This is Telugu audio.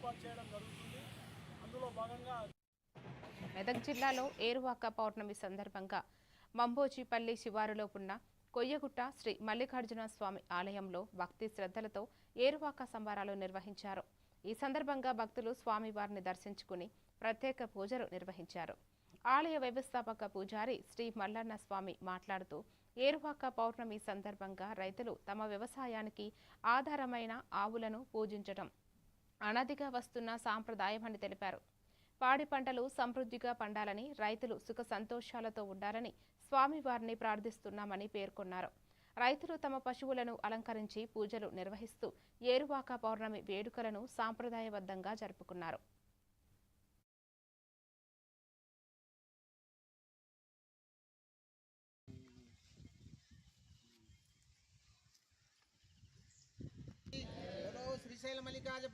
ఏర్పాటు చేయడం జరుగుతుంది. అందులో భాగంగా మెదక్ జిల్లాలో ఏరువాక పౌర్ణమి సందర్భంగా మంబోజీపల్లి శివారులో ఉన్న కొయ్యగుట్ట శ్రీ మల్లికార్జున స్వామి ఆలయంలో భక్తి శ్రద్ధలతో ఏరువాక సంబరాలు నిర్వహించారు. ఈ సందర్భంగా భక్తులు స్వామివారిని దర్శించుకుని ప్రత్యేక పూజలు నిర్వహించారు. ఆలయ వ్యవస్థాపక పూజారి శ్రీ మల్లన్న స్వామి మాట్లాడుతూ ఏరువాక పౌర్ణమి సందర్భంగా రైతులు తమ వ్యవసాయానికి ఆధారమైన ఆవులను పూజించడం అనాదిగా వస్తున్న సాంప్రదాయమని తెలిపారు. పాడి పంటలు సమృద్ధిగా పండాలని, రైతులు సుఖ సంతోషాలతో ఉండాలని స్వామివారిని ప్రార్థిస్తున్నామని పేర్కొన్నారు. రైతులు తమ పశువులను అలంకరించి పూజలు నిర్వహిస్తూ ఏరువాక పౌర్ణమి వేడుకలను సాంప్రదాయబద్ధంగా జరుపుకున్నారు. శ్రీశైల మల్లికార్జున